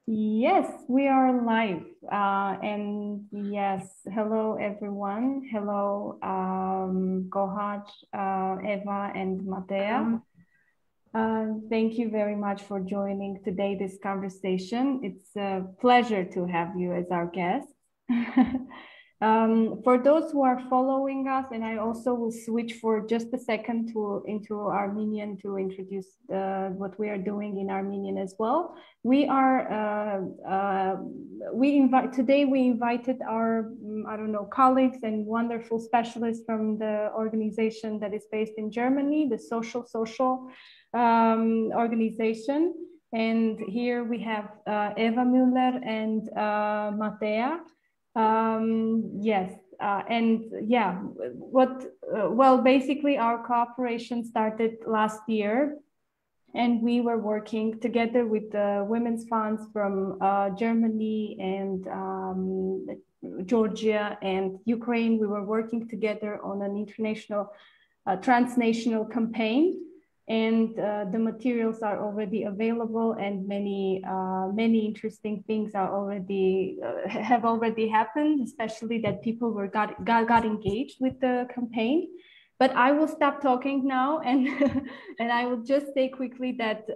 Yes, we are live. And yes, hello everyone. Hello, Gohaj, Eva, and Matea. Thank you very much for joining today this conversation. It's a pleasure to have you as our guest. For those who are following us, and I also will switch for just a second into Armenian to introduce what we are doing in Armenian as well. We invited our colleagues and wonderful specialists from the organization that is based in Germany, the social organization. And here we have Eva Müller and Matea. Basically our cooperation started last year, and we were working together with the women's funds from Germany and Georgia and Ukraine. We were working together on an international transnational campaign, and the materials are already available, and many interesting things are have already happened, especially that people got engaged with the campaign. But I will stop talking now, and and I will just say quickly that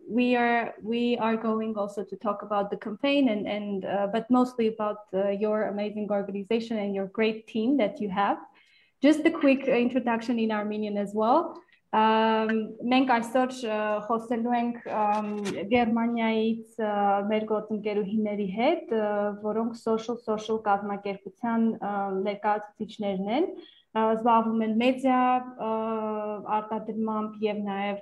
we are going also to talk about the campaign but mostly about your amazing organization and your great team that you have. Just a quick introduction in Armenian as well. Մենք այսօր խոսելու ենք Գերմանիայից մեր գործընկերուհիների հետ, որոնք social կազմակերպության ներկայացուցիչներն են, զբաղվում են մեդիա արտադրմամբ եւ նաեւ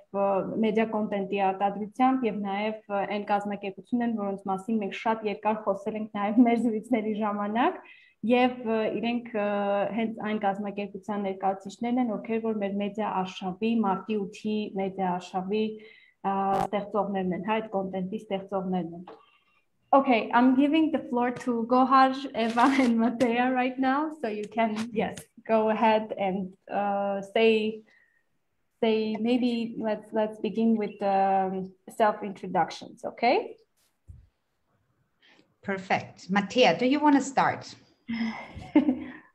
մեդիա կոնտենտի արտադրությամբ եւ նաեւ այն կազմակերպությունն են, որոնց մասին մենք շատ երկար խոսել ենք նաեւ մեր զրույցների ժամանակ, եւ իրենք հենց այն կազմակերպության ներկայացուցիչներն են, ովքեր որ մեր մեդիա արշավի, մարտի 8-ի մեդիա արշավի ստեղծողներն են, այդ կոնտենտի ստեղծողներն են. Okay, I'm giving the floor to Gohaj, Eva, and Matea right now, so you can, yes, go ahead and say maybe let's begin with the self-introductions, okay? Perfect. Matea, do you want to start?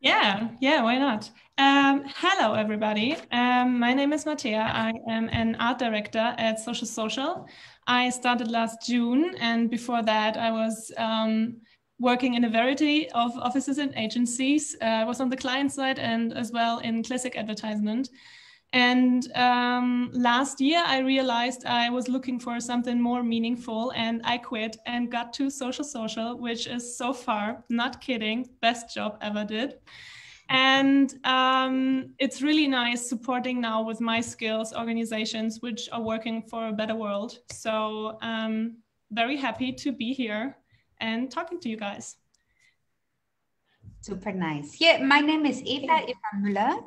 Yeah, why not? Hello, everybody. My name is Matea. I am an art director at Social. I started last June, and before that, I was working in a variety of offices and agencies. I was on the client side and as well in classic advertisement. And last year, I realized I was looking for something more meaningful, and I quit and got to Social, which is so far, not kidding, best job ever did. And it's really nice supporting now with my skills organizations which are working for a better world. So I'm very happy to be here and talking to you guys. Super nice. Yeah, my name is Eva Müller.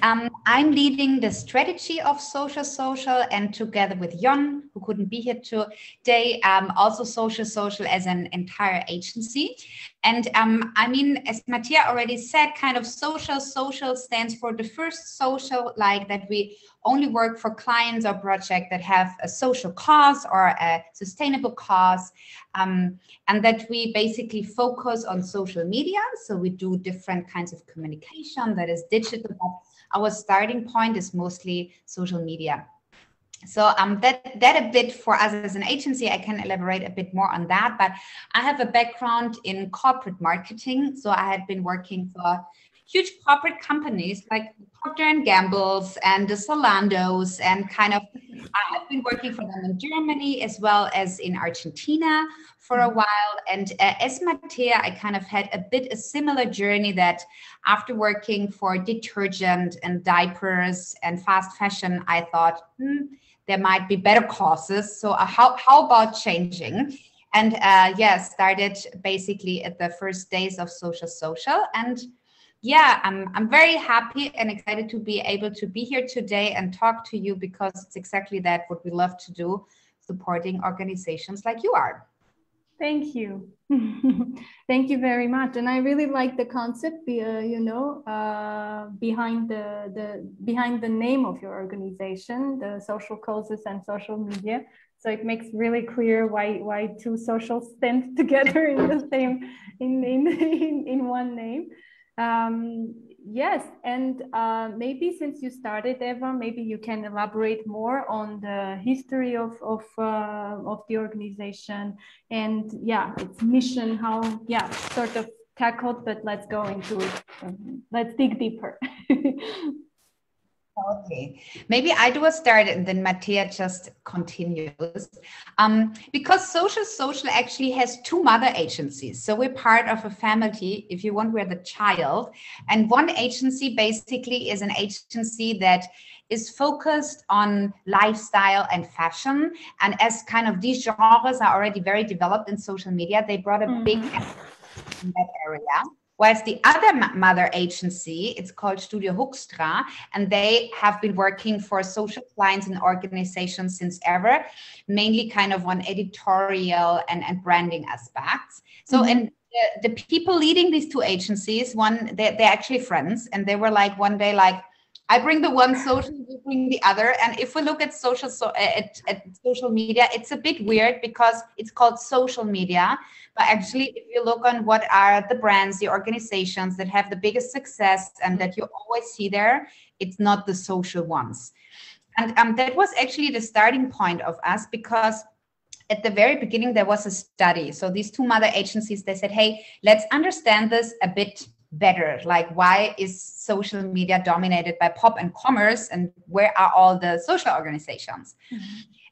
I'm leading the strategy of Social, and together with Jon, who couldn't be here today, also Social as an entire agency. And I mean, as Matea already said, kind of Social stands for the first social, like that we only work for clients or projects that have a social cause or a sustainable cause, and that we basically focus on social media. So we do different kinds of communication that is digital. Our starting point is mostly social media. So that a bit for us as an agency, I can elaborate a bit more on that, but I have a background in corporate marketing. So I had been working for huge corporate companies like Procter & Gamble's and the Zalando's, and kind of I have been working for them in Germany as well as in Argentina for a while. And as Matea, I kind of had a similar journey that after working for detergent and diapers and fast fashion, I thought, there might be better causes. So how about changing? And started basically at the first days of Social. And yeah, I'm very happy and excited to be able to be here today and talk to you, because it's exactly that what we love to do, supporting organizations like you are. Thank you. Thank you very much. And I really like the concept, behind the name of your organization, the social causes and social media. So it makes really clear why two socials stand together in the same in one name. Yes, and maybe since you started, Eva, maybe you can elaborate more on the history of the organization and its mission, how sort of tackled, but let's go into it. Let's dig deeper. Okay, maybe I do a start and then Mattia just continues. Because social actually has two mother agencies. So we're part of a family, if you want, we're the child. And one agency basically is an agency that is focused on lifestyle and fashion. And as kind of these genres are already very developed in social media, they brought a big emphasis in that area. Whereas the other mother agency, it's called Studio Hoekstra, and they have been working for social clients and organizations since ever, mainly kind of on editorial and branding aspects. So and the people leading these two agencies, they're actually friends, and they were like one day like, I bring the one social, you bring the other. And if we look at social media, it's a bit weird because it's called social media. But actually, if you look on what are the brands, the organizations that have the biggest success and that you always see there, it's not the social ones. And that was actually the starting point of us, because at the very beginning, there was a study. So these two mother agencies, they said, hey, let's understand this a bit better. Like, why is social media dominated by pop and commerce, and where are all the social organizations?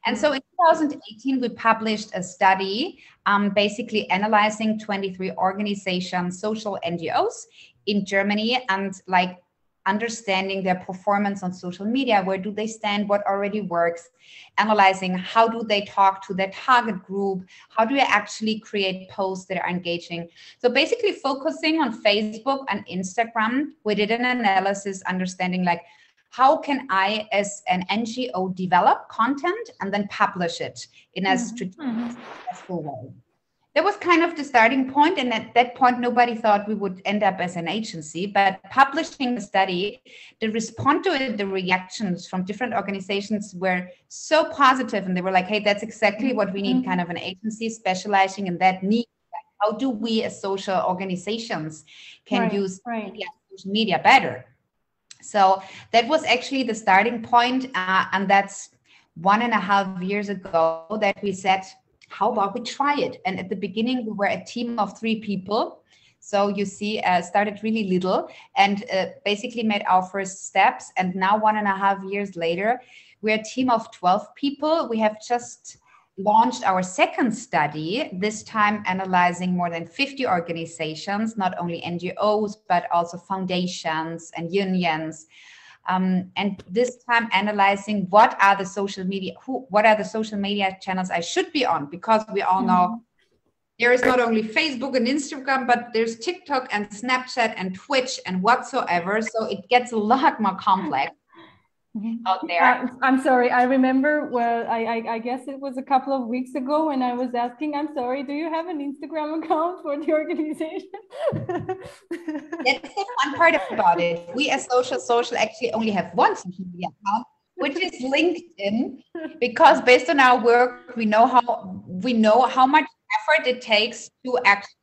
And so in 2018, we published a study basically analyzing 23 organizations, social NGOs in Germany, and like understanding their performance on social media. Where do they stand? What already works? Analyzing how do they talk to their target group? How do you actually create posts that are engaging? So basically focusing on Facebook and Instagram, we did an analysis understanding like, how can I as an NGO develop content and then publish it in a strategic, successful way? That was kind of the starting point. And at that point, nobody thought we would end up as an agency. But publishing the study, the response to it, the reactions from different organizations were so positive. And they were like, hey, that's exactly what we need, kind of an agency specializing in that need. How do we as social organizations can use social media better? So that was actually the starting point. And that's 1.5 years ago that we said, how about we try it? And at the beginning, we were a team of 3 people. So you see, started really little and basically made our first steps. And now 1.5 years later, we're a team of 12 people. We have just launched our second study, this time analyzing more than 50 organizations, not only NGOs, but also foundations and unions. And this time analyzing what are the social media channels I should be on, because we all know there is not only Facebook and Instagram, but there's TikTok and Snapchat and Twitch and whatsoever. So it gets a lot more complex out there. I'm sorry. I remember, well, I guess it was a couple of weeks ago when I was asking, I'm sorry, do you have an Instagram account for the organization? That's the fun part about it. We as social actually only have one social media account, which is LinkedIn, because based on our work, we know how much effort it takes to actually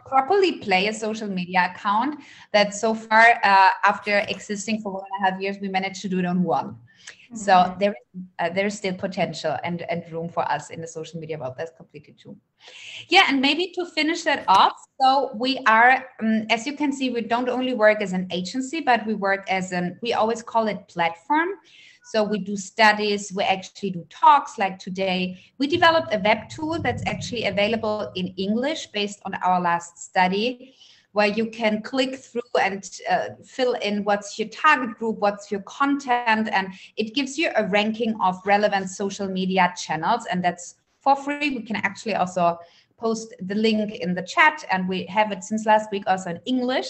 properly play a social media account. That so far, after existing for 1.5 years, we managed to do it on one. So there is still potential and room for us in the social media world. That's completely true. Yeah, and maybe to finish that off, so we are, as you can see, we don't only work as an agency, but we work as we always call it platform. So we do studies, we actually do talks like today. We developed a web tool that's actually available in English based on our last study, where you can click through and fill in what's your target group, what's your content, and it gives you a ranking of relevant social media channels, and that's for free. We can actually also post the link in the chat, and we have it since last week also in English.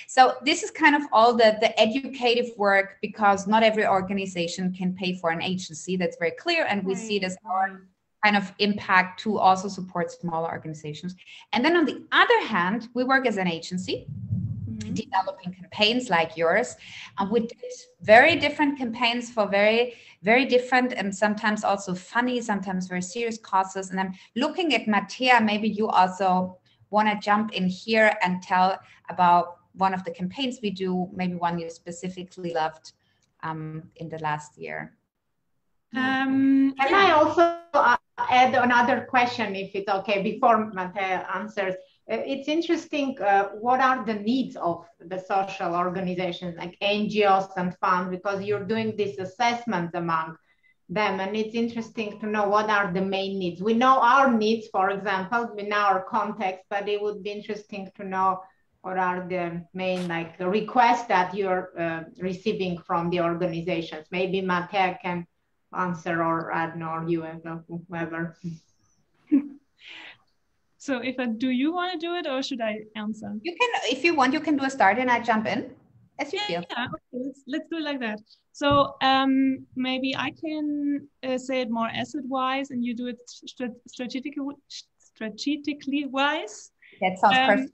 So this is kind of all the educative work, because not every organization can pay for an agency. That's very clear, and we see it as our kind of impact to also support smaller organizations. And then on the other hand, we work as an agency. developing campaigns like yours. And we did very different campaigns for very, very different and sometimes also funny, sometimes very serious causes. And I'm looking at Mattea, maybe you also want to jump in here and tell about one of the campaigns we do, maybe one you specifically loved in the last year. Can I also add another question, if it's okay, before Mattea answers? It's interesting, what are the needs of the social organizations like NGOs and funds, because you're doing this assessment among them, and it's interesting to know what are the main needs. We know our needs, for example, in our context, but it would be interesting to know what are the main requests that you're receiving from the organizations. Maybe Mattea can answer, or Adna, or you, whoever. So do you want to do it, or should I answer? You can, if you want, you can do a start and I jump in as you feel. Yeah, okay, let's do it like that. So maybe I can say it more asset-wise and you do it strategically wise. That sounds perfect.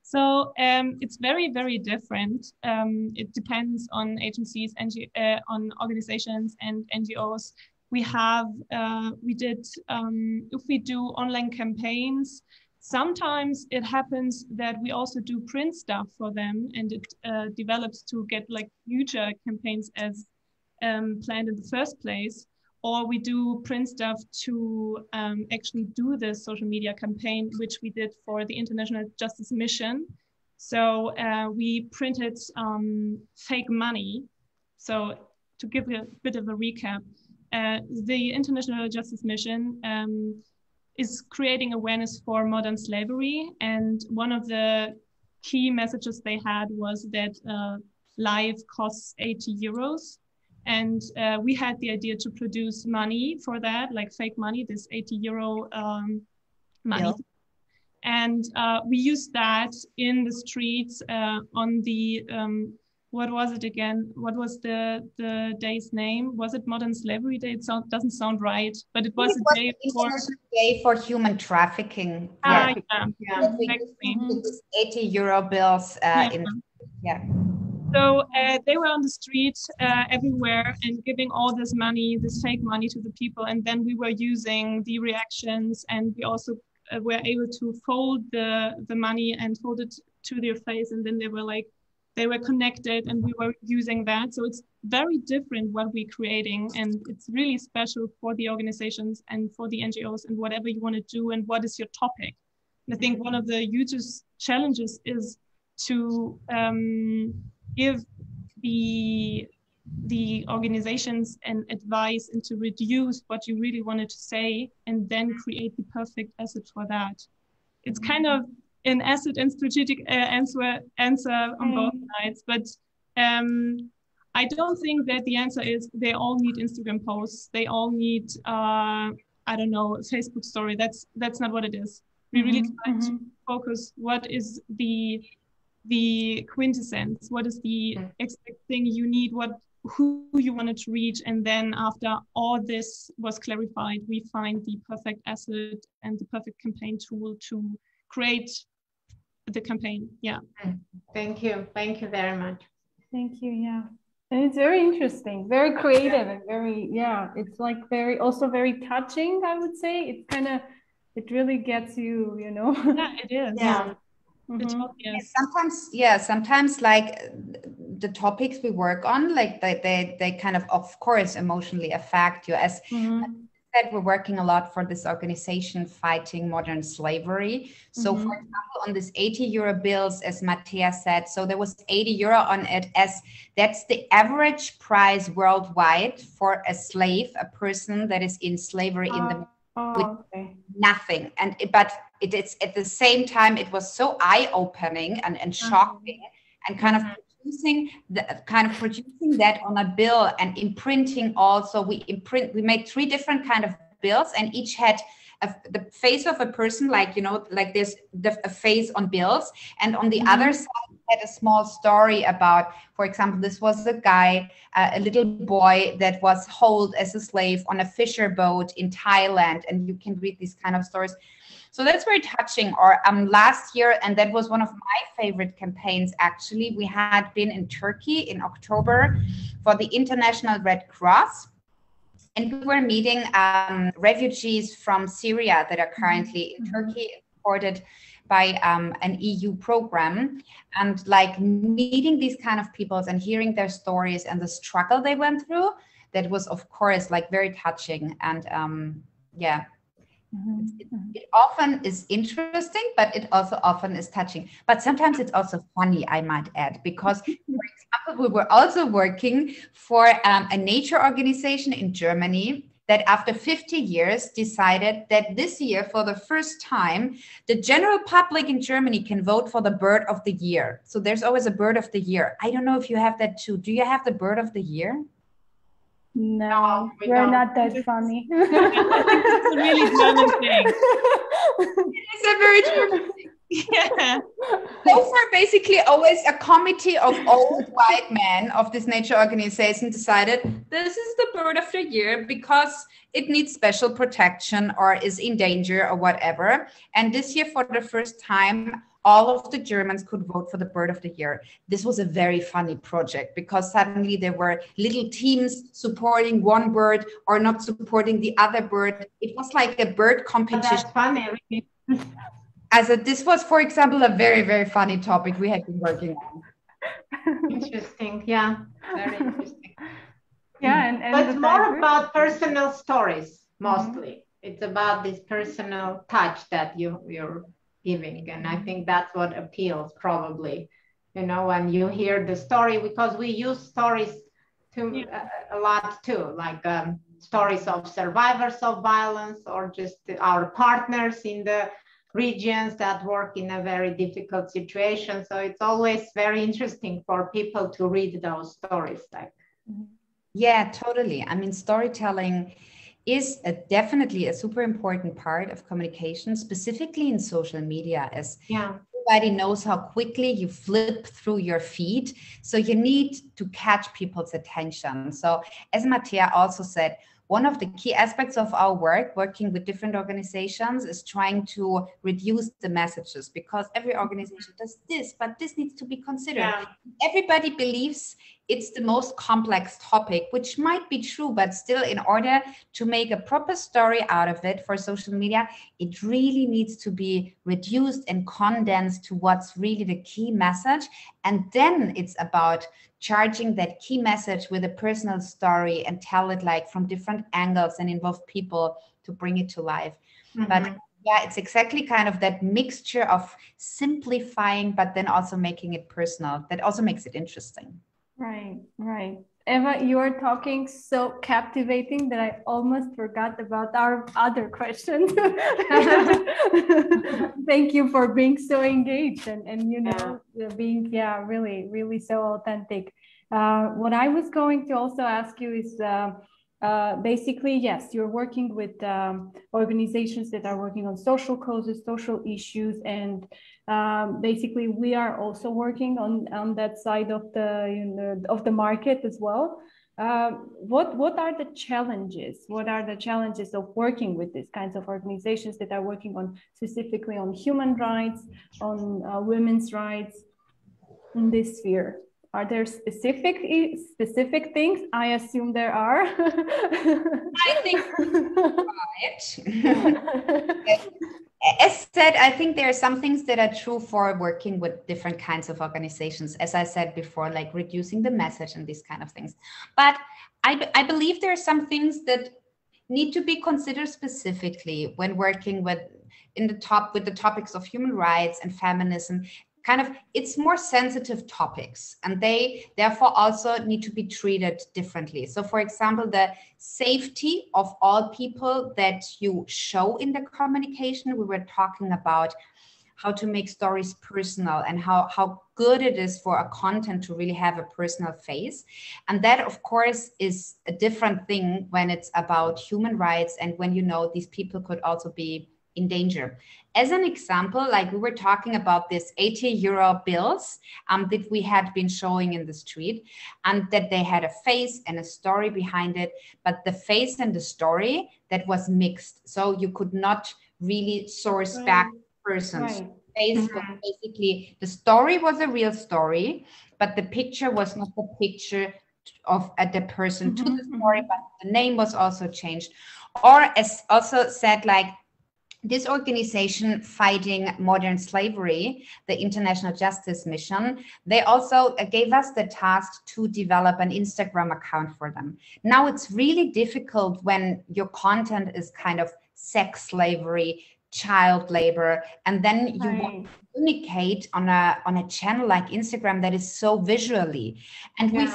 So it's very, very different. It depends on agencies, on organizations and NGOs. If we do online campaigns, sometimes it happens that we also do print stuff for them, and it develops to get huger campaigns as planned in the first place. Or we do print stuff to actually do the social media campaign, which we did for the International Justice Mission. So we printed fake money. So to give a bit of a recap, the International Justice Mission is creating awareness for modern slavery. And one of the key messages they had was that life costs 80 euros. And we had the idea to produce money for that, like fake money, this 80 euro money. Yeah. And we used that in the streets on the, what was it again? What was the day's name? Was it Modern Slavery Day? It doesn't sound right, but it was a day for... Day for human trafficking. Yeah. We used 80 euro bills So they were on the street everywhere and giving all this money, this fake money to the people. And then we were using the reactions, and we also were able to fold the money and hold it to their face. And then they were connected, and we were using that. So it's very different what we're creating. And it's really special for the organizations and for the NGOs and whatever you want to do and what is your topic. And I think one of the hugest challenges is to give the organizations an advice and to reduce what you really wanted to say and then create the perfect asset for that. It's kind of an asset and strategic answer on both sides, but I don't think that the answer is they all need Instagram posts, they all need I don't know, a Facebook story. That's not what it is. We really try to focus what is the quintessence, what is the exact thing you need, who you wanted to reach, and then after all this was clarified, we find the perfect asset and the perfect campaign tool to create the campaign. Yeah. Thank you very much. Thank you. Yeah, and it's very interesting, very creative, and very it's also very touching, I would say. It really gets you, Yeah, it is. Yeah. Sometimes like the topics we work on, like they kind of course emotionally affect you. As said, we're working a lot for this organization fighting modern slavery. So for example, on this 80 euro bills, as Mattea said, so there was 80 euro on it, as that's the average price worldwide for a slave, a person that is in slavery in the nothing. But it's at the same time, it was so eye-opening and shocking, and kind of producing that on a bill and imprinting also. We made 3 different kind of bills, and each had the face of a person, like, you know, like there's a face on bills, and on the other side had a small story about, for example, this was a guy, a little boy that was held as a slave on a fisher boat in Thailand, and you can read these kind of stories. So that's very touching. Or last year, and that was one of my favorite campaigns, actually, we had been in Turkey in October for the International Red Cross. And we were meeting refugees from Syria that are currently in Turkey, supported by an EU program, and like meeting these kind of peoples and hearing their stories and the struggle they went through. That was, of course, like very touching. And yeah. It often is interesting, but it also often is touching. But sometimes it's also funny, I might add, because, for example, we were also working for a nature organization in Germany that after 50 years decided that this year, for the first time, the general public in Germany can vote for the bird of the year. So there's always a bird of the year. I don't know if you have that too. Do you have the bird of the year? No, we're not that funny. It's a really German thing. It's a very German thing. Yeah. So far, basically, always a committee of old white men of this nature organization decided this is the bird of the year because it needs special protection or is in danger or whatever. And this year, for the first time, all of the Germans could vote for the bird of the year. This was a very funny project because suddenly there were little teams supporting one bird or not supporting the other bird. It was like a bird competition. That's funny. This was, for example, a very, very funny topic we had been working on. Interesting. Yeah. Very interesting. Yeah. And but it's more about personal stories, mostly. It's about this personal touch that you're giving, and I think that's what appeals, probably, you know, when you hear the story, because we use stories to a lot too, like stories of survivors of violence or just our partners in the regions that work in a very difficult situation. So it's always very interesting for people to read those stories. Like, yeah, totally. I mean, storytelling is definitely a super important part of communication, specifically in social media, as everybody knows how quickly you flip through your feed. So you need to catch people's attention. So as Mattea also said, one of the key aspects of our work, working with different organizations, is trying to reduce the messages, because every organization does this, but this needs to be considered. Yeah. Everybody believes it's the most complex topic, which might be true, but still, in order to make a proper story out of it for social media, it really needs to be reduced and condensed to what's really the key message. And then it's about charging that key message with a personal story and tell it like from different angles and involve people to bring it to life. But yeah, it's exactly kind of that mixture of simplifying, but then also making it personal. That also makes it interesting. Right, right. Eva, you are talking so captivating that I almost forgot about our other question. Thank you for being so engaged and you know, being, really, really so authentic. What I was going to also ask you is basically, yes, you're working with organizations that are working on social causes, social issues, and basically we are also working on that side of the market as well. What are the challenges? What are the challenges of working with these kinds of organizations that are working on specifically on human rights, on women's rights in this sphere? Are there specific things? I assume there are. I think right. As said, I think there are some things that are true for working with different kinds of organizations, as I said before, like reducing the message and these kind of things. But I believe there are some things that need to be considered specifically when working with the topics of human rights and feminism. Kind of, it's more sensitive topics, and they therefore also need to be treated differently. So, for example, the safety of all people that you show in the communication, we were talking about how to make stories personal and how good it is for a content to really have a personal face. And that, of course, is a different thing when it's about human rights and when you know these people could also be in danger. As an example, like we were talking about this 80-euro bills that we had been showing in the street, and that they had a face and a story behind it, but the face and the story, that was mixed. So you could not really source back persons. Face was basically, the story was a real story, but the picture was not the picture of the person to the story, but the name was also changed. Or as also said, like, this organization fighting modern slavery, the International Justice Mission, they also gave us the task to develop an Instagram account for them. Now it's really difficult when your content is kind of sex slavery, child labor, and then you want to communicate on a channel like Instagram that is so visually. And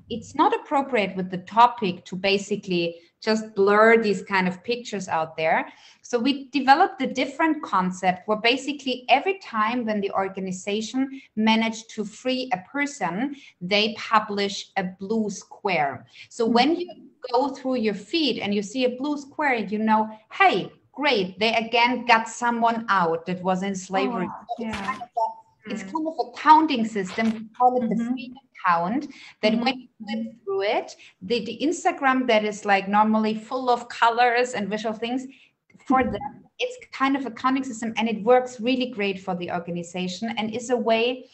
it's not appropriate with the topic to basically just blur these kind of pictures out there. So we developed a different concept where basically every time when the organization managed to free a person, they publish a blue square. So when you go through your feed and you see a blue square, you know, hey, great, they again got someone out that was in slavery. It's kind of a counting system. We call it the freedom count, that when you flip through it, the Instagram that is like normally full of colors and visual things, for them, it's kind of a counting system, and it works really great for the organization and is a way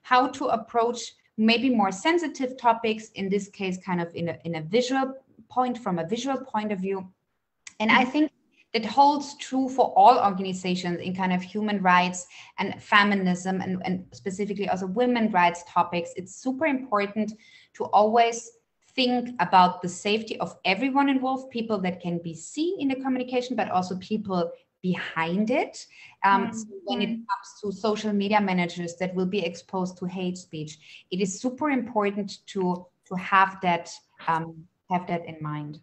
how to approach maybe more sensitive topics, in this case, kind of in a visual point, from a visual point of view. And I think that holds true for all organizations in kind of human rights and feminism and specifically also women's rights topics. It's super important to always think about the safety of everyone involved, people that can be seen in the communication, but also people behind it. So when it comes to social media managers that will be exposed to hate speech, it is super important to have that in mind.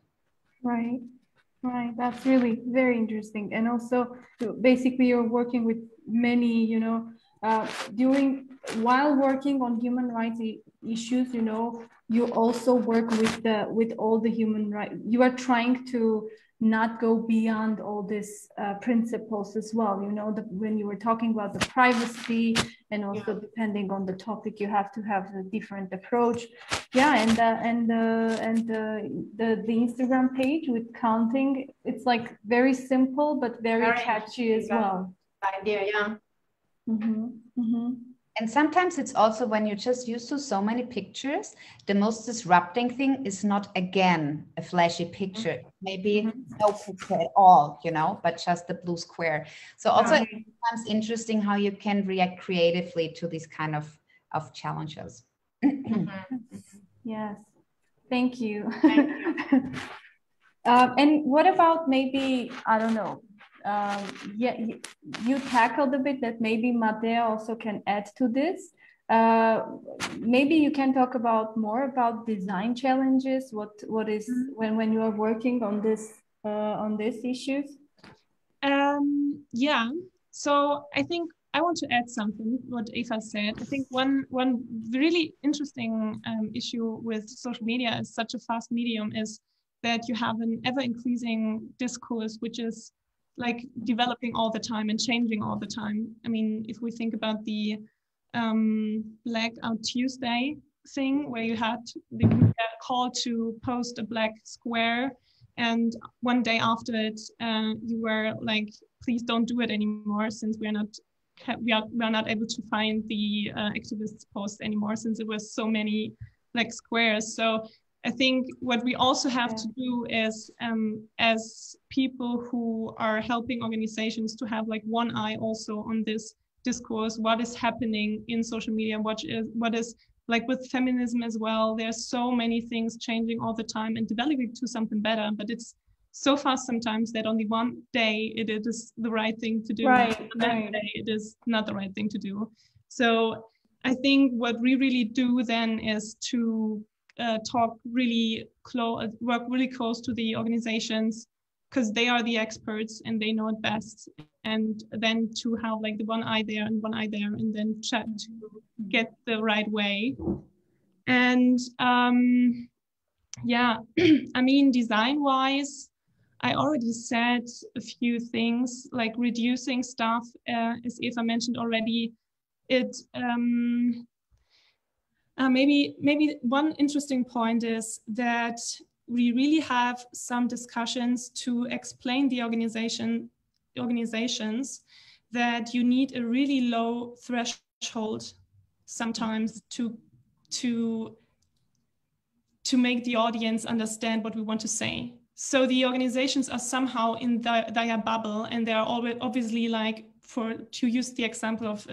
Right. Right, that's really very interesting. And also, basically, you're working with many, you know, while working on human rights issues, you know, you also work with all the human rights. You are trying to not go beyond all these principles as well. You know, when you were talking about the privacy, and also depending on the topic, you have to have a different approach. Yeah, and the Instagram page with counting, it's like very simple but very catchy as well. Idea, And sometimes it's also when you're just used to so many pictures, the most disrupting thing is not again a flashy picture, maybe no picture at all, you know, but just the blue square. So also it's sometimes interesting how you can react creatively to these kind of challenges. Yes, thank you. And what about maybe, I don't know, you tackled a bit that maybe Matea also can add to this. Maybe you can talk about more about design challenges. What is when you are working on these issues? Yeah. So I think I want to add something what Eva said. I think one really interesting issue with social media as such a fast medium is that you have an ever increasing discourse, which is like developing all the time and changing all the time. I mean, if we think about the Blackout Tuesday thing, where you had the call to post a black square, and one day after it, you were like, please don't do it anymore, since we are not able to find the activists' post anymore, since it was so many black squares. So I think what we also have to do is, as people who are helping organizations, to have like one eye also on this discourse, what is happening in social media, what is like with feminism as well. There's so many things changing all the time and developing to something better, but it's so fast sometimes that on the one day it is the right thing to do, and the next day it is not the right thing to do. So I think what we really do then is to work really close to the organizations because they are the experts and they know it best. And then to have like the one eye there and one eye there, and then chat to get the right way. And yeah, I mean, design-wise, I already said a few things like reducing stuff, as Eva mentioned already. It maybe one interesting point is that we really have some discussions to explain the organizations that you need a really low threshold sometimes to make the audience understand what we want to say. So the organizations are somehow in their bubble, and they are always obviously like, to use the example of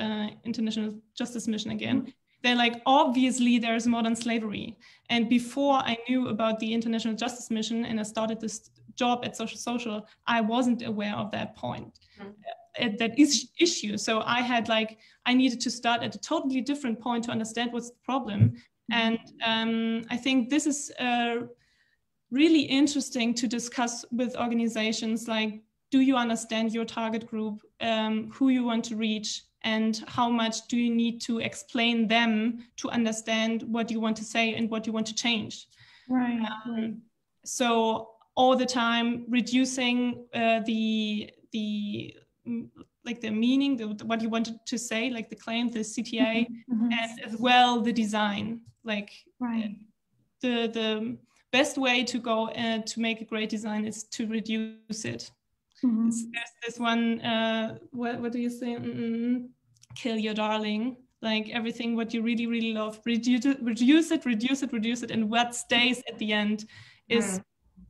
International Justice Mission again, they're like, obviously there's modern slavery. And before I knew about the International Justice Mission and I started this job at Social, I wasn't aware of that point, that issue. So I needed to start at a totally different point to understand what's the problem. And I think this is really interesting to discuss with organizations, like, do you understand your target group, who you want to reach, and how much do you need to explain them to understand what you want to say and what you want to change? Right. So all the time reducing the meaning, what you wanted to say, like the claim, the CTA, and as well the design. Like the best way to go to make a great design is to reduce it. There's this one, what do you say? Kill your darling. Like everything what you really, really love, reduce it, and what stays at the end is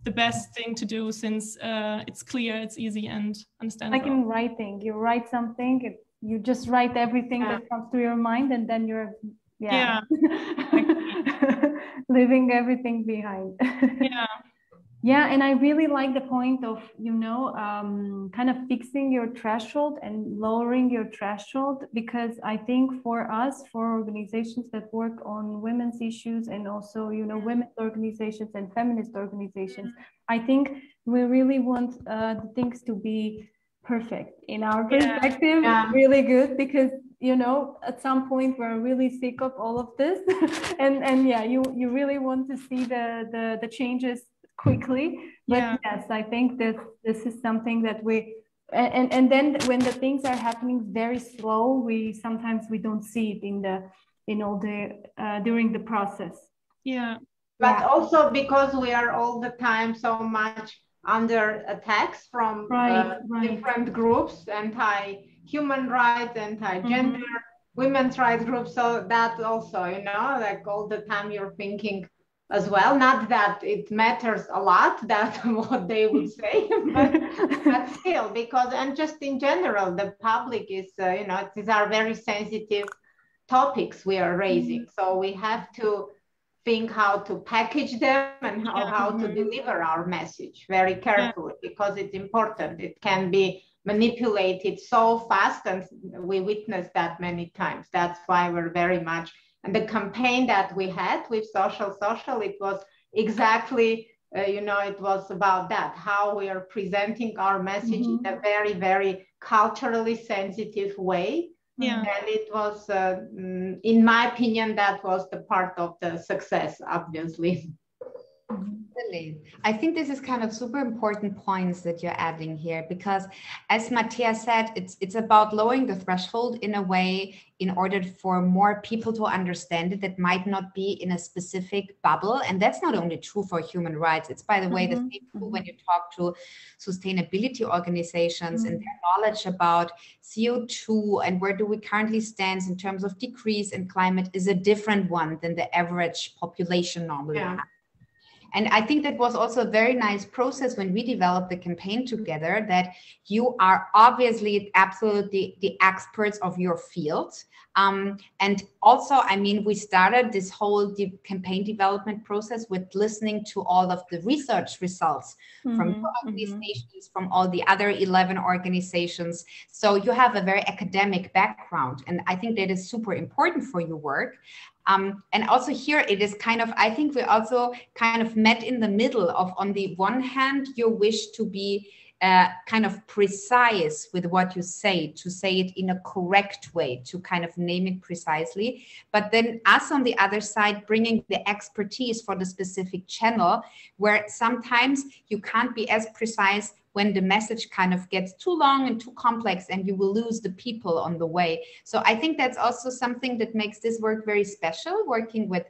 the best thing to do, since it's clear, it's easy, and understandable. Like in writing, you write something, you just write everything that comes to your mind, and then you're leaving everything behind. Yeah, and I really like the point of, kind of fixing your threshold and lowering your threshold, because I think for us, for organizations that work on women's issues and also, women's organizations and feminist organizations, I think we really want the things to be perfect in our perspective, really good, because, at some point we're really sick of all of this. and you really want to see the changes quickly, but yes, I think that this is something that and then when the things are happening very slow, sometimes we don't see it during the process. But also because we are all the time so much under attacks from different groups, anti-human rights, anti-gender, women's rights groups, so that also, like all the time you're thinking as well, not that it matters a lot, that what they would say, but still, because, and just in general, the public is, these are very sensitive topics we are raising. So we have to think how to package them and how to deliver our message very carefully, because it's important. It can be manipulated so fast, and we witnessed that many times. That's why we're very much. And the campaign that we had with Social, it was exactly, it was about that, how we are presenting our message in a very, very culturally sensitive way. And it was, in my opinion, that was the part of the success, obviously. Really, I think this is kind of super important points that you're adding here, because as Mattia said, it's about lowering the threshold in a way in order for more people to understand it that might not be in a specific bubble. And that's not only true for human rights. It's, by the way, the same true when you talk to sustainability organizations and their knowledge about CO2 and where do we currently stand in terms of decrease in climate is a different one than the average population normally has. And I think that was also a very nice process when we developed the campaign together, that you are obviously absolutely the experts of your field. And also, I mean, we started this whole campaign development process with listening to all of the research results from your organizations, from all the other 11 organizations. So you have a very academic background. And I think that is super important for your work. And also here it is kind of, I think we also kind of met in the middle of, on the one hand, your wish to be kind of precise with what you say, to say it in a correct way, to kind of name it precisely. But then us on the other side, bringing the expertise for the specific channel, where sometimes you can't be as precise when the message kind of gets too long and too complex, and you will lose the people on the way. So I think that's also something that makes this work very special, working with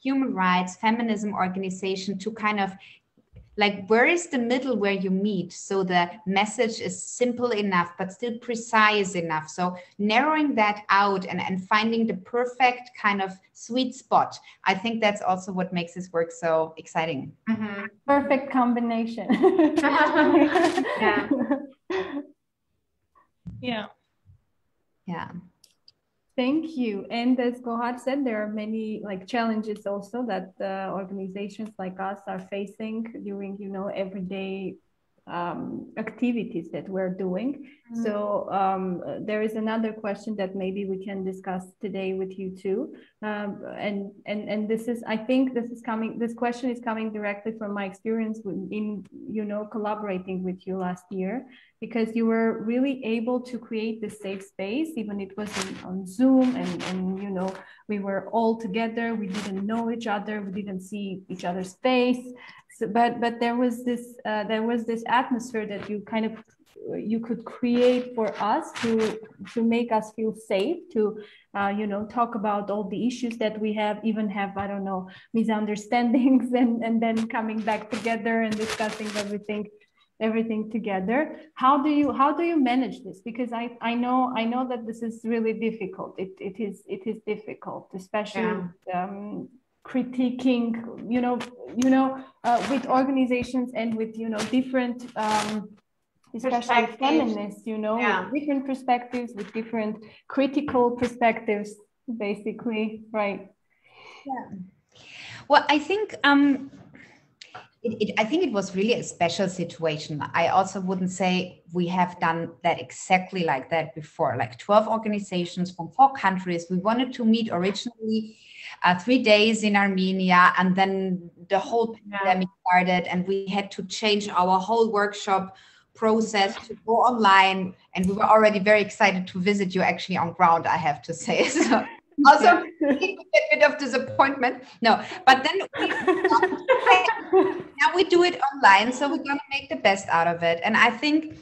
human rights, feminism organization, to kind of like, where is the middle where you meet? So the message is simple enough, but still precise enough. So narrowing that out and finding the perfect kind of sweet spot. I think that's also what makes this work so exciting. Mm-hmm. Perfect combination. Yeah. Yeah. Yeah. Thank you. And as Gohar said, there are many like challenges also that organizations like us are facing during, you know, everyday activities that we're doing. Mm-hmm. So there is another question that maybe we can discuss today with you too. And this is, I think this question is coming directly from my experience in, you know, collaborating with you last year, because you were really able to create this safe space, even it was on Zoom, and you know, we were all together, we didn't know each other, we didn't see each other's face. So, but there was this atmosphere that you kind of you could create for us to make us feel safe, to you know, talk about all the issues that we have, even have, I don't know, misunderstandings, and then coming back together and discussing everything together. How do you manage this? Because I know that this is really difficult. It is difficult, especially critiquing, you know, with organizations and with, you know, different, especially feminists, you know, with different perspectives, with different critical perspectives, basically, right? Yeah. Well, I think I think it was really a special situation. I also wouldn't say we have done that exactly like that before. Like 12 organizations from 4 countries. We wanted to meet originally 3 days in Armenia, and then the whole pandemic started, and we had to change our whole workshop process to go online. And we were already very excited to visit you actually on ground, I have to say. So also a bit of disappointment. No, but then now we do it online, so we're going to make the best out of it. And I think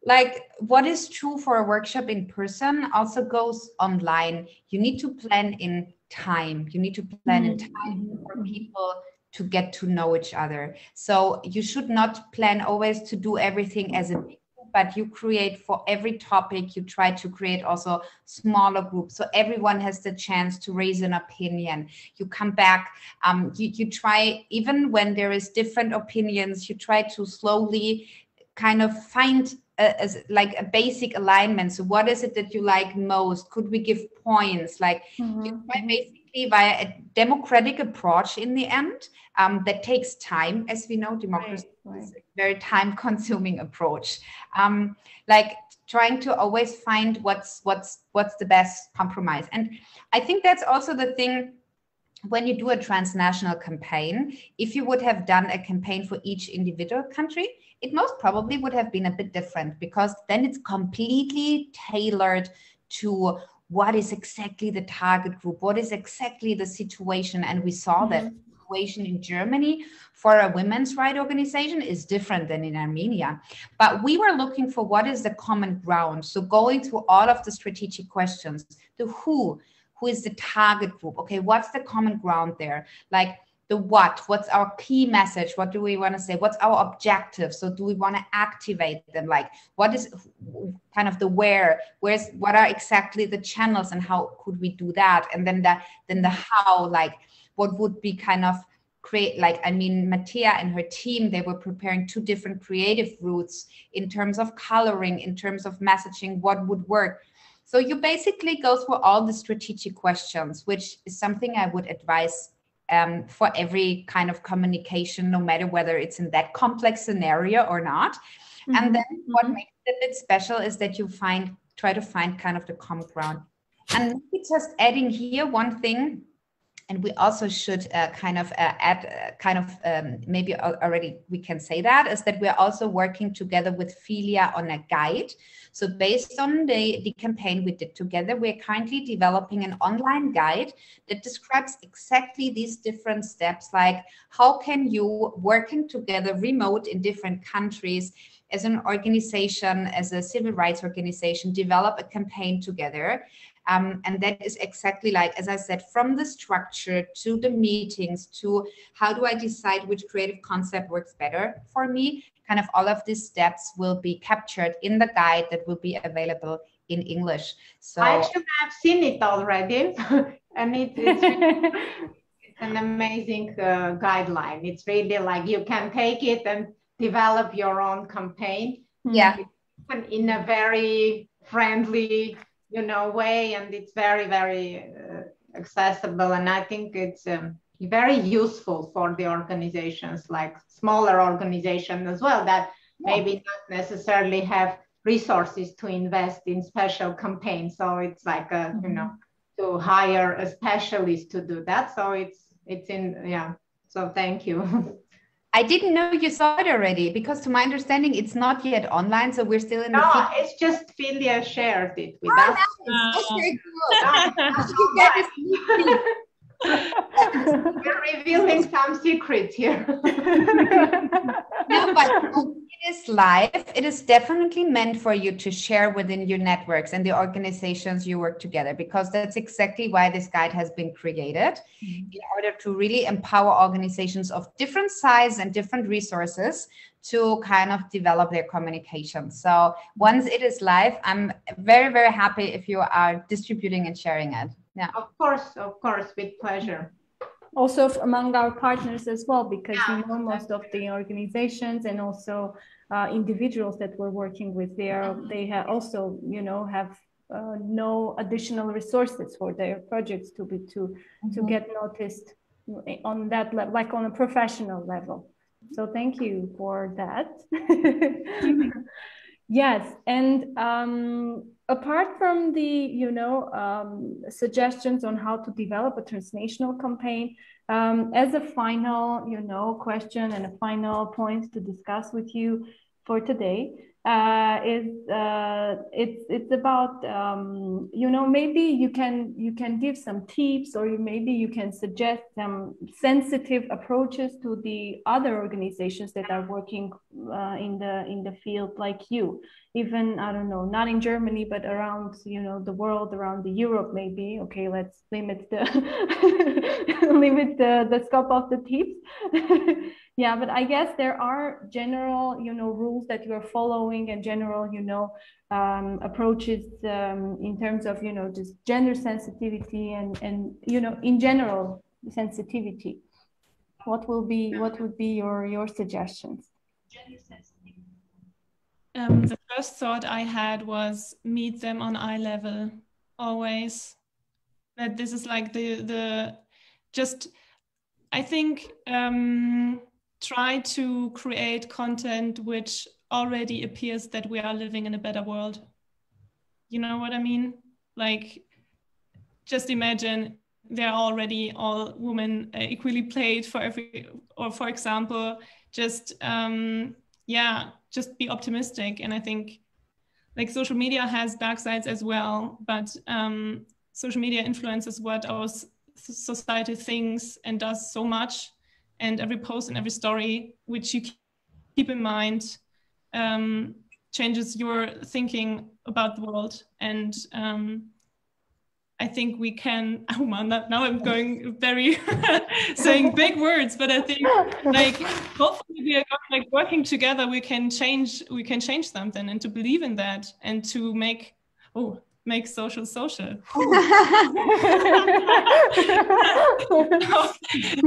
like what is true for a workshop in person also goes online. You need to plan in time. You need to plan in time for people to get to know each other. So you should not plan always to do everything as a big group, but you create for every topic, you try to create also smaller groups. So everyone has the chance to raise an opinion. You come back, you try, even when there is different opinions, you try to slowly kind of find as like a basic alignment. So what is it that you like most? Could we give points? Like you try basically via a democratic approach in the end. That takes time, as we know. Democracy is a very time-consuming approach. Like trying to always find what's the best compromise. And I think that's also the thing when you do a transnational campaign. If you would have done a campaign for each individual country, it most probably would have been a bit different, because then it's completely tailored to what is exactly the target group, what is exactly the situation. And we saw that situation in Germany for a women's rights organization is different than in Armenia. But we were looking for what is the common ground. So going through all of the strategic questions, the who is the target group? Okay, what's the common ground there? Like the what's our key message? What do we want to say? What's our objective? So do we want to activate them? Like what is kind of the what are exactly the channels, and how could we do that? And then the how, like what would be kind of create, like, I mean, Mattia and her team, they were preparing 2 different creative routes in terms of coloring, in terms of messaging, what would work. So you basically go through all the strategic questions, which is something I would advise for every kind of communication, no matter whether it's in that complex scenario or not. And then what makes it a bit special is that you try to find kind of the common ground. And maybe just adding here one thing, And we also should add maybe already we can say that, is that we're also working together with Philia on a guide. So based on the campaign we did together, we're currently developing an online guide that describes exactly these different steps, like how can you, working together remote in different countries, as an organization, as a civil rights organization, develop a campaign together. And that is exactly like, as I said, from the structure to the meetings to how do I decide which creative concept works better for me. Kind of all of these steps will be captured in the guide that will be available in English. So I actually have seen it already, and it's an amazing guideline. It's really like you can take it and develop your own campaign. Yeah, in a very friendly, way, and it's very, very accessible. And I think it's very useful for the organizations, like smaller organizations as well, that maybe not necessarily have resources to invest in special campaigns. So it's like to hire a specialist to do that. So it's in, so thank you. I didn't know you saw it already, because to my understanding, it's not yet online. So we're still in the... No, it's just Philia shared it with us. Nice. That's very cool. We're revealing some secrets here. No, but it is live. It is definitely meant for you to share within your networks and the organizations you work together, because that's exactly why this guide has been created, in order to really empower organizations of different size and different resources to kind of develop their communication. So once it is live, I'm very, very happy if you are distributing and sharing it. Yeah, of course, with pleasure. Also among our partners as well, because most of the organizations and also individuals that we're working with, they have also have no additional resources for their projects to get noticed on that level, like on a professional level. So thank you for that. Yes, and apart from the suggestions on how to develop a transnational campaign, as a final question and a final point to discuss with you for today, it's about maybe you can give some tips, or maybe you can suggest some sensitive approaches to the other organizations that are working in the field like you, even, I don't know, not in Germany but around the world, around the Europe maybe. Okay, let's limit the the scope of the tips. Yeah, but I guess there are general, rules that you are following, and general, approaches in terms of, just gender sensitivity and in general sensitivity. What would be your suggestions? The first thought I had was meet them on eye level, always. That this is like I think, try to create content which already appears that we are living in a better world. You know what I mean? Like, just imagine they're already all women equally paid for for example, just be optimistic. And I think, like, social media has dark sides as well, but social media influences what our society thinks and does so much. And every post and every story which you keep in mind changes your thinking about the world. And I think we can, now I'm going very saying big words, but I think, like, hopefully we are working together, we can change something, and to believe in that, and to make social.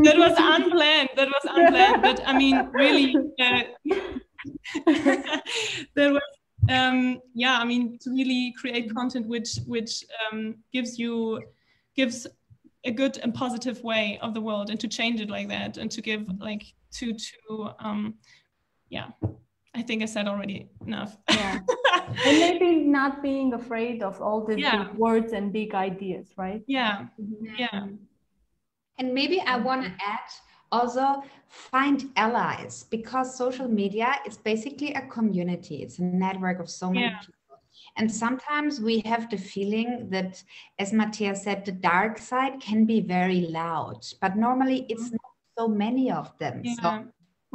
That was unplanned, but I mean, really, there was, I mean, to really create content which gives a good and positive way of the world, and to change it like that, and to give, like, I think I said already enough. Yeah. And maybe not being afraid of all the big words and big ideas, right? Yeah. Mm-hmm. Yeah. And maybe I want to add also find allies, because social media is basically a community. It's a network of so many people. And sometimes we have the feeling that, as Mattia said, the dark side can be very loud, but normally it's not so many of them. So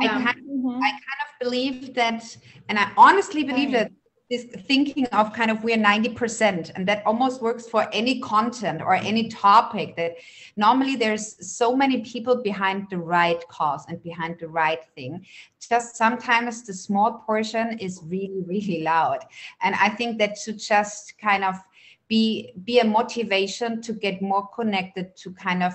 I kind of believe that, and I honestly believe that this thinking of kind of we're 90%, and that almost works for any content or any topic, that normally there's so many people behind the right cause and behind the right thing. Just sometimes the small portion is really, really loud. And I think that should just kind of be a motivation to get more connected, to kind of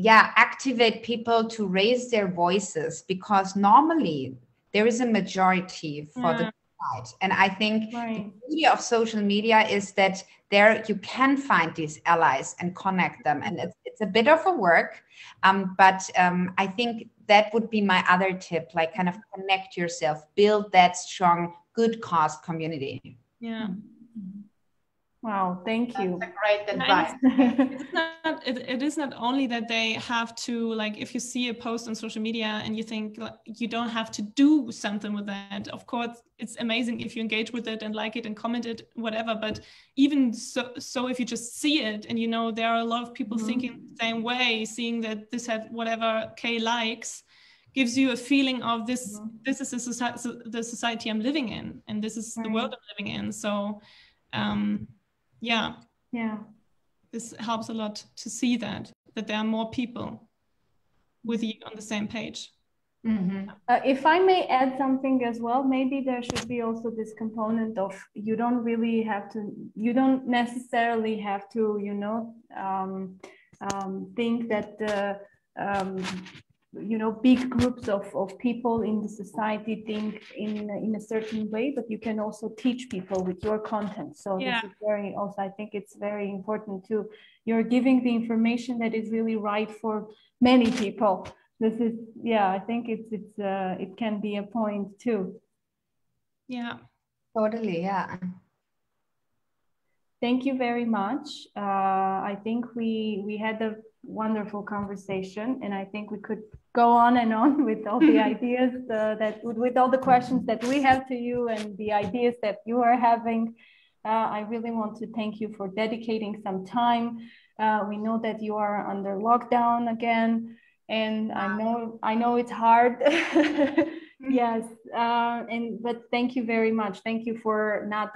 activate people to raise their voices, because normally there is a majority for the side. And I think the beauty of social media is that there you can find these allies and connect them. And it's a bit of a work, but I think that would be my other tip, like kind of connect yourself, build that strong, good cause community. Yeah. Wow, thank you. That's a great advice. It is not only that they have to, like, if you see a post on social media and you think like, you don't have to do something with that. Of course, it's amazing if you engage with it and like it and comment it, whatever. But even so if you just see it and you know there are a lot of people thinking the same way, seeing that this had whatever K likes, gives you a feeling of this. This is the society I'm living in, and this is the world I'm living in. So. This helps a lot to see that there are more people with you on the same page. If I may add something as well, maybe there should be also this component of you don't necessarily have to, you know, think that big groups of people in the society think in a certain way, but you can also teach people with your content. So this is I think it's very important too. You're giving the information that is really right for many people. This is, I think it can be a point too. Yeah, totally. Yeah. Thank you very much. I think we had a wonderful conversation, and I think we could go on and on with all the ideas with all the questions that we have to you and the ideas that you are having. I really want to thank you for dedicating some time. We know that you are under lockdown again, and I know it's hard. Yes, but thank you very much. Thank you for not,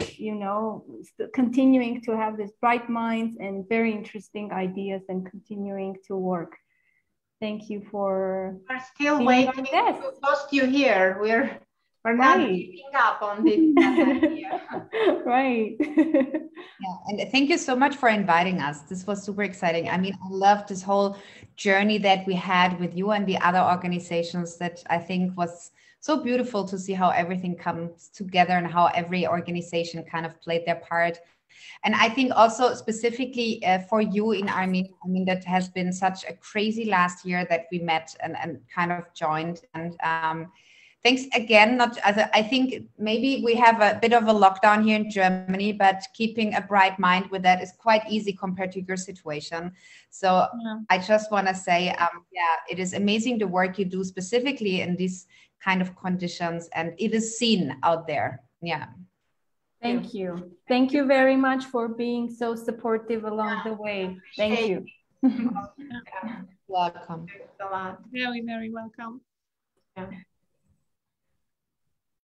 continuing to have this bright minds and very interesting ideas and continuing to work. Thank you for. We're still waiting to post you here. We're not giving up on this idea. Right. And thank you so much for inviting us. This was super exciting. I mean, I love this whole journey that we had with you and the other organizations. That I think was so beautiful to see how everything comes together and how every organization kind of played their part. And I think also specifically for you in Armenia, I mean, that has been such a crazy last year that we met and kind of joined. And thanks again. I think maybe we have a bit of a lockdown here in Germany, but keeping a bright mind with that is quite easy compared to your situation. So I just want to say, it is amazing the work you do specifically in these kind of conditions, and it is seen out there. Yeah. Thank you. Thank you very much for being so supportive along the way. Thank you. Welcome. Thanks a lot. Very, very welcome. Yeah.